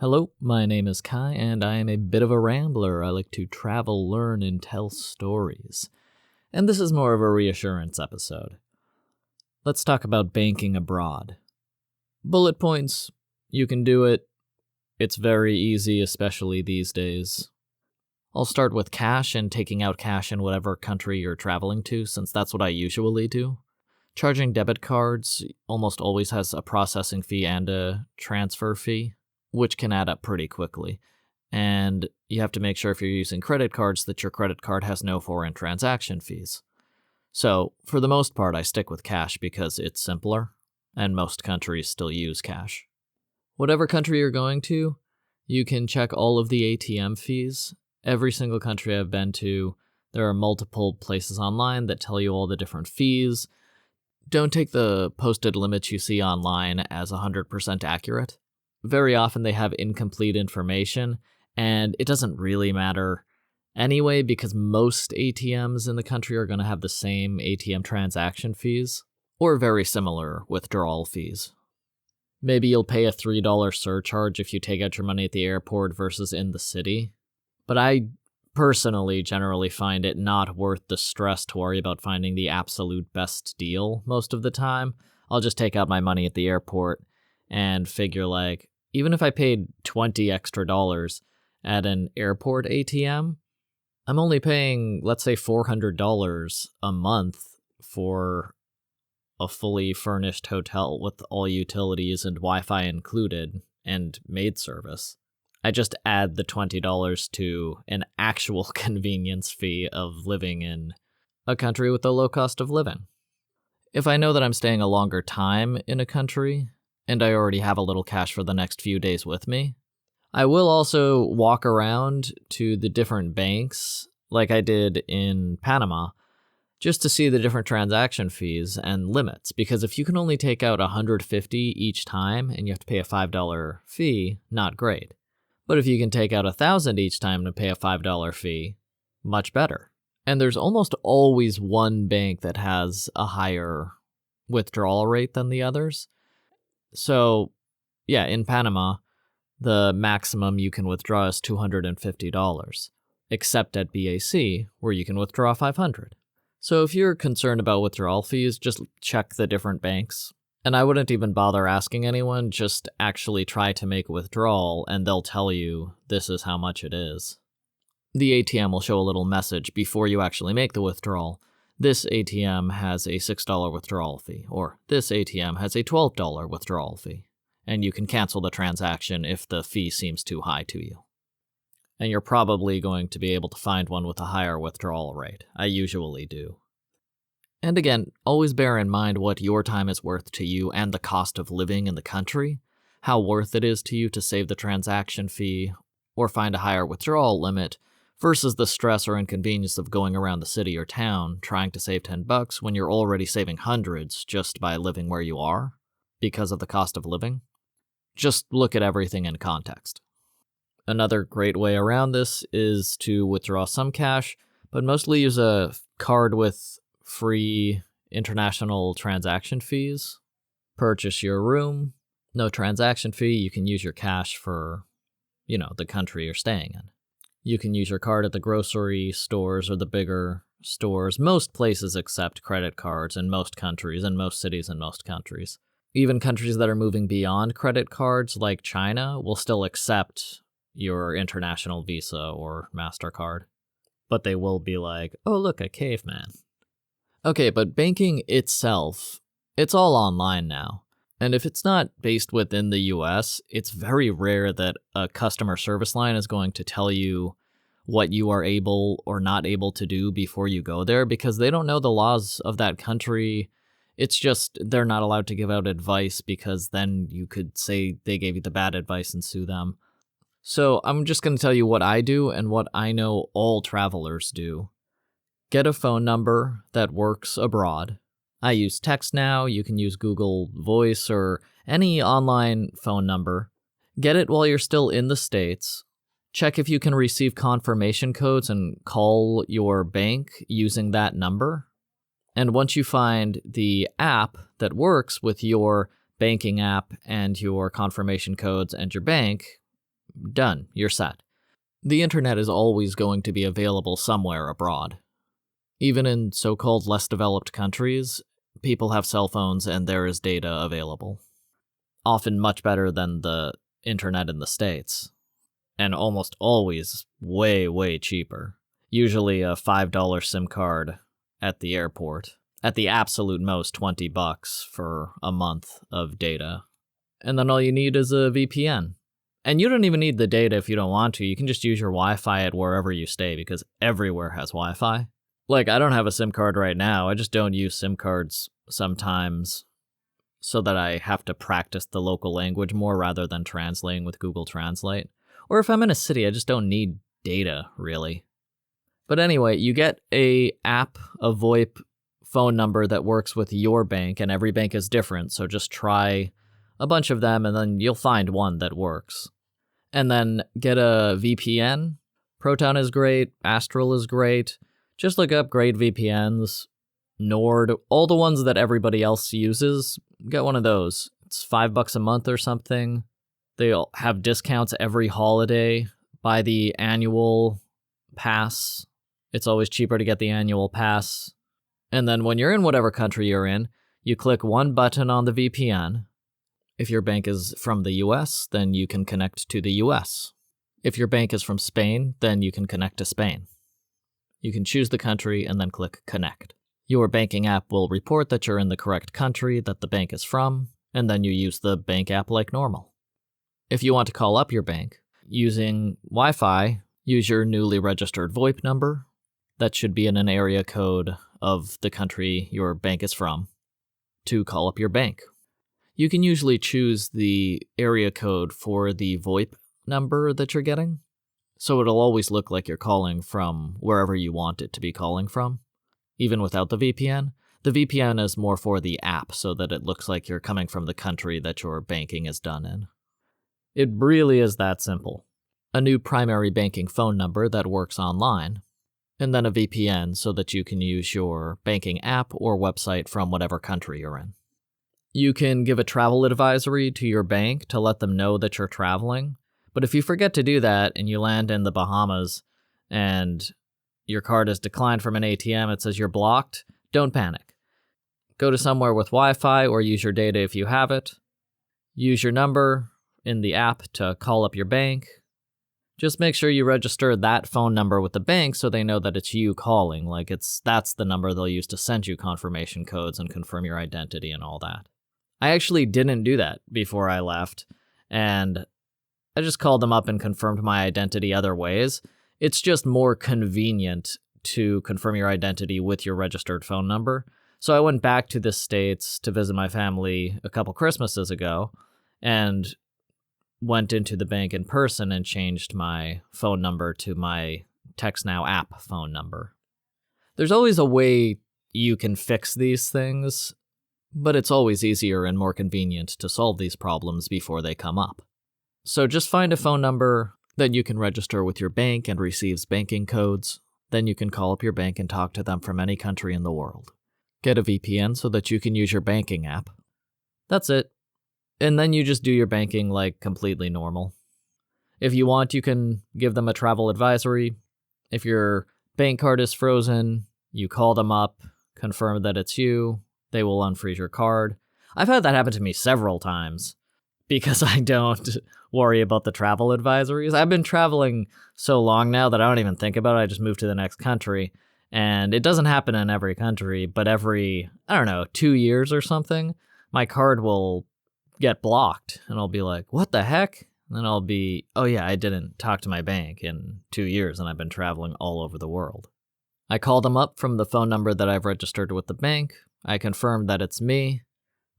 Hello, my name is Kai, and I am a bit of a rambler. I like to travel, learn, and tell stories. And this is more of a reassurance episode. Let's talk about banking abroad. Bullet points, you can do it. It's very easy, especially these days. I'll start with cash and taking out cash in whatever country you're traveling to, since that's what I usually do. Charging debit cards almost always has a processing fee and a transfer fee, which can add up pretty quickly. And you have to make sure if you're using credit cards that your credit card has no foreign transaction fees. So, for the most part, I stick with cash because it's simpler, and most countries still use cash. Whatever country you're going to, you can check all of the ATM fees. Every single country I've been to, there are multiple places online that tell you all the different fees. Don't take the posted limits you see online as 100% accurate. Very often they have incomplete information, and it doesn't really matter anyway because most ATMs in the country are going to have the same ATM transaction fees, or very similar withdrawal fees. Maybe you'll pay a $3 surcharge if you take out your money at the airport versus in the city, but I personally generally find it not worth the stress to worry about finding the absolute best deal most of the time. I'll just take out my money at the airport and figure even if I paid $20 extra at an airport ATM, I'm only paying, let's say, $400 a month for a fully furnished hotel with all utilities and Wi-Fi included and maid service. I just add the $20 to an actual convenience fee of living in a country with a low cost of living. If I know that I'm staying a longer time in a country, and I already have a little cash for the next few days with me, I will also walk around to the different banks, like I did in Panama, just to see the different transaction fees and limits, because if you can only take out $150 each time and you have to pay a $5 fee, not great. But if you can take out $1,000 each time and pay a $5 fee, much better. And there's almost always one bank that has a higher withdrawal rate than the others. So, yeah, in Panama, the maximum you can withdraw is $250, except at BAC, where you can withdraw $500. So if you're concerned about withdrawal fees, just check the different banks. And I wouldn't even bother asking anyone, just actually try to make a withdrawal, and they'll tell you this is how much it is. The ATM will show a little message before you actually make the withdrawal. This ATM has a $6 withdrawal fee, or this ATM has a $12 withdrawal fee, and you can cancel the transaction if the fee seems too high to you. And you're probably going to be able to find one with a higher withdrawal rate. I usually do. And again, always bear in mind what your time is worth to you and the cost of living in the country, how worth it is to you to save the transaction fee or find a higher withdrawal limit, versus the stress or inconvenience of going around the city or town trying to save $10 when you're already saving hundreds just by living where you are because of the cost of living. Just look at everything in context. Another great way around this is to withdraw some cash, but mostly use a card with free international transaction fees. Purchase your room, no transaction fee, you can use your cash for, the country you're staying in. You can use your card at the grocery stores or the bigger stores. Most places accept credit cards in most countries, in most cities in most countries. Even countries that are moving beyond credit cards, like China, will still accept your international Visa or MasterCard. But they will be like, oh, look, a caveman. Okay, but banking itself, it's all online now. And if it's not based within the US, it's very rare that a customer service line is going to tell you what you are able or not able to do before you go there because they don't know the laws of that country. It's just they're not allowed to give out advice because then you could say they gave you the bad advice and sue them. So I'm just going to tell you what I do and what I know all travelers do. Get a phone number that works abroad. I use text now, you can use Google Voice or any online phone number. Get it while you're still in the States. Check if you can receive confirmation codes and call your bank using that number. And once you find the app that works with your banking app and your confirmation codes and your bank, done, you're set. The internet is always going to be available somewhere abroad. Even in so-called less developed countries, people have cell phones and there is data available. Often much better than the internet in the States. And almost always way, way cheaper. Usually a $5 SIM card at the airport. At the absolute most, $20 for a month of data. And then all you need is a VPN. And you don't even need the data if you don't want to. You can just use your Wi-Fi at wherever you stay because everywhere has Wi-Fi. Like, I don't have a SIM card right now. I just don't use SIM cards sometimes so that I have to practice the local language more rather than translating with Google Translate. Or if I'm in a city, I just don't need data, really. But anyway, you get a VoIP phone number that works with your bank, and every bank is different, so just try a bunch of them, and then you'll find one that works. And then get a VPN. Proton is great, Astral is great. Just look up great VPNs, Nord, all the ones that everybody else uses, get one of those. It's $5 a month or something. They'll have discounts every holiday. Buy the annual pass. It's always cheaper to get the annual pass. And then when you're in whatever country you're in, you click one button on the VPN. If your bank is from the US, then you can connect to the US. If your bank is from Spain, then you can connect to Spain. You can choose the country and then click Connect. Your banking app will report that you're in the correct country that the bank is from, and then you use the bank app like normal. If you want to call up your bank using Wi-Fi, use your newly registered VoIP number. That should be in an area code of the country your bank is from to call up your bank. You can usually choose the area code for the VoIP number that you're getting, so it'll always look like you're calling from wherever you want it to be calling from, even without the VPN. The VPN is more for the app so that it looks like you're coming from the country that your banking is done in. It really is that simple. A new primary banking phone number that works online, and then a VPN so that you can use your banking app or website from whatever country you're in. You can give a travel advisory to your bank to let them know that you're traveling, but if you forget to do that and you land in the Bahamas and your card is declined from an ATM, it says you're blocked, don't panic. Go to somewhere with Wi-Fi or use your data if you have it. Use your number in the app to call up your bank. Just make sure you register that phone number with the bank so they know that it's you calling. That's the number they'll use to send you confirmation codes and confirm your identity and all that. I actually didn't do that before I left, and I just called them up and confirmed my identity other ways. It's just more convenient to confirm your identity with your registered phone number. So I went back to the States to visit my family a couple Christmases ago and went into the bank in person and changed my phone number to my TextNow app phone number. There's always a way you can fix these things, but it's always easier and more convenient to solve these problems before they come up. So just find a phone number that you can register with your bank and receives banking codes. Then you can call up your bank and talk to them from any country in the world. Get a VPN so that you can use your banking app. That's it. And then you just do your banking like completely normal. If you want, you can give them a travel advisory. If your bank card is frozen, you call them up, confirm that it's you, they will unfreeze your card. I've had that happen to me several times because I don't worry about the travel advisories. I've been traveling so long now that I don't even think about it. I just move to the next country. And it doesn't happen in every country, but every, 2 years or something, my card will get blocked. And I'll be like, what the heck? And then I'll be, oh yeah, I didn't talk to my bank in 2 years and I've been traveling all over the world. I call them up from the phone number that I've registered with the bank. I confirm that it's me.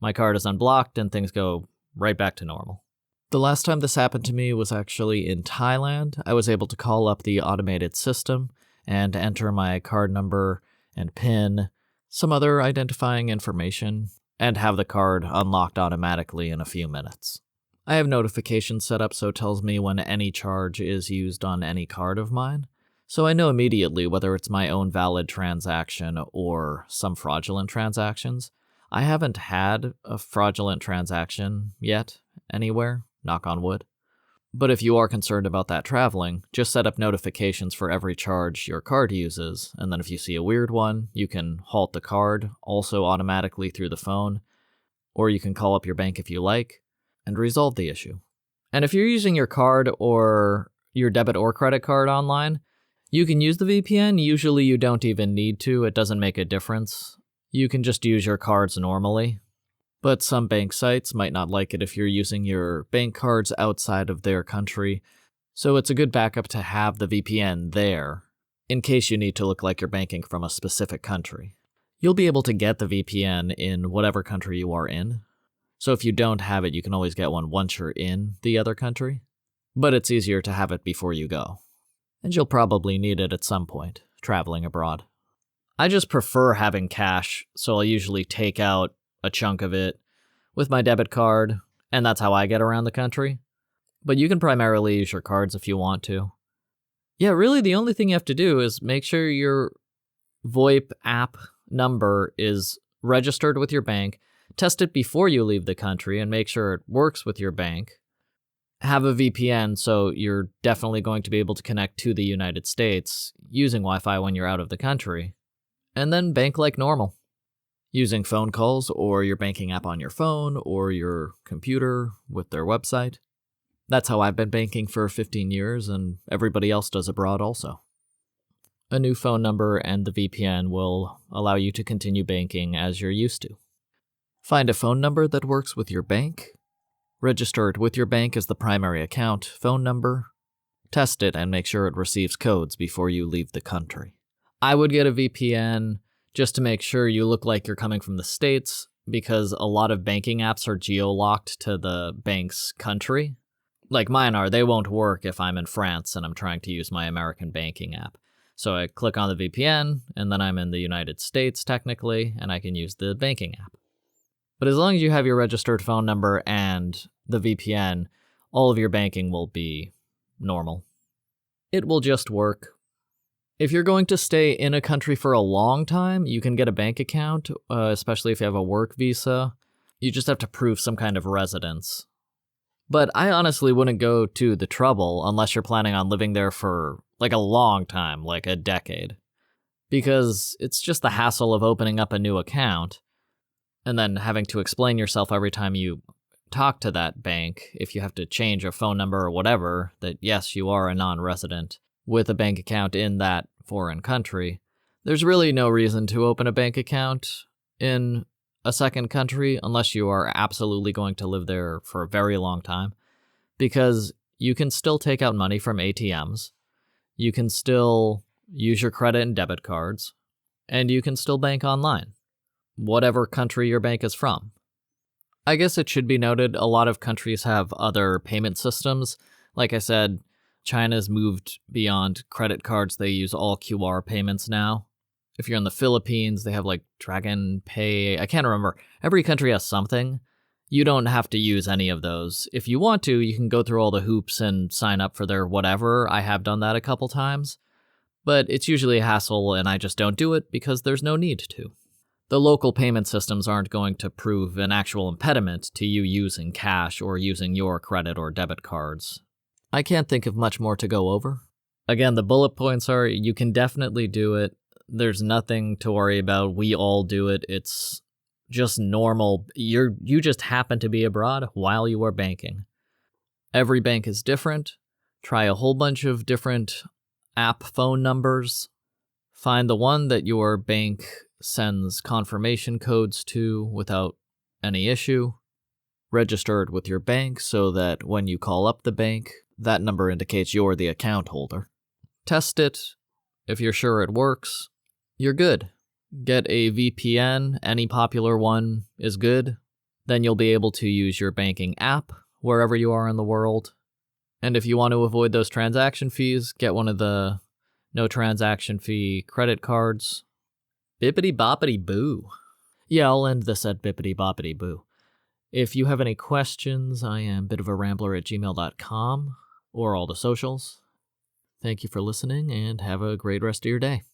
My card is unblocked and things go right back to normal. The last time this happened to me was actually in Thailand. I was able to call up the automated system and enter my card number and PIN, some other identifying information, and have the card unlocked automatically in a few minutes. I have notifications set up so it tells me when any charge is used on any card of mine, so I know immediately whether it's my own valid transaction or some fraudulent transactions. I haven't had a fraudulent transaction yet anywhere, knock on wood. But if you are concerned about that traveling, just set up notifications for every charge your card uses, and then if you see a weird one, you can halt the card, also automatically through the phone, or you can call up your bank if you like, and resolve the issue. And if you're using your card or your debit or credit card online, you can use the VPN. Usually you don't even need to. It doesn't make a difference. You can just use your cards normally. But some bank sites might not like it if you're using your bank cards outside of their country. So it's a good backup to have the VPN there in case you need to look like you're banking from a specific country. You'll be able to get the VPN in whatever country you are in. So if you don't have it, you can always get one once you're in the other country. But it's easier to have it before you go. And you'll probably need it at some point, traveling abroad. I just prefer having cash, so I'll usually take out a chunk of it with my debit card, and that's how I get around the country. But you can primarily use your cards if you want to. Yeah, really the only thing you have to do is make sure your VoIP app number is registered with your bank, test it before you leave the country and make sure it works with your bank. Have a VPN so you're definitely going to be able to connect to the United States using Wi-Fi when you're out of the country. And then bank like normal, using phone calls or your banking app on your phone or your computer with their website. That's how I've been banking for 15 years, and everybody else does abroad also. A new phone number and the VPN will allow you to continue banking as you're used to. Find a phone number that works with your bank. Register it with your bank as the primary account phone number. Test it and make sure it receives codes before you leave the country. I would get a VPN just to make sure you look like you're coming from the States, because a lot of banking apps are geo-locked to the bank's country. Like mine are, they won't work if I'm in France and I'm trying to use my American banking app. So I click on the VPN, and then I'm in the United States technically, and I can use the banking app. But as long as you have your registered phone number and the VPN, all of your banking will be normal. It will just work. If you're going to stay in a country for a long time, you can get a bank account, especially if you have a work visa. You just have to prove some kind of residence. But I honestly wouldn't go to the trouble unless you're planning on living there for like a long time, like a decade. Because it's just the hassle of opening up a new account and then having to explain yourself every time you talk to that bank, if you have to change a phone number or whatever, that yes, you are a non-resident with a bank account in that foreign country. There's really no reason to open a bank account in a second country unless you are absolutely going to live there for a very long time, because you can still take out money from ATMs, you can still use your credit and debit cards, and you can still bank online, whatever country your bank is from. I guess it should be noted, a lot of countries have other payment systems. Like I said, China's moved beyond credit cards. They use all QR payments now. If you're in the Philippines, they have like Dragon Pay. I can't remember. Every country has something. You don't have to use any of those. If you want to, you can go through all the hoops and sign up for their whatever. I have done that a couple times. But it's usually a hassle, and I just don't do it because there's no need to. The local payment systems aren't going to prove an actual impediment to you using cash or using your credit or debit cards. I can't think of much more to go over. Again, the bullet points are, you can definitely do it. There's nothing to worry about. We all do it. It's just normal. You just happen to be abroad while you are banking. Every bank is different. Try a whole bunch of different app phone numbers. Find the one that your bank sends confirmation codes to without any issue. Register it with your bank so that when you call up the bank, that number indicates you're the account holder. Test it. If you're sure it works, you're good. Get a VPN, any popular one is good. Then you'll be able to use your banking app wherever you are in the world. And if you want to avoid those transaction fees, get one of the no transaction fee credit cards. Bippity boppity boo. Yeah, I'll end this at bippity boppity boo. If you have any questions, I am bitofarambler@gmail.com or all the socials. Thank you for listening and have a great rest of your day.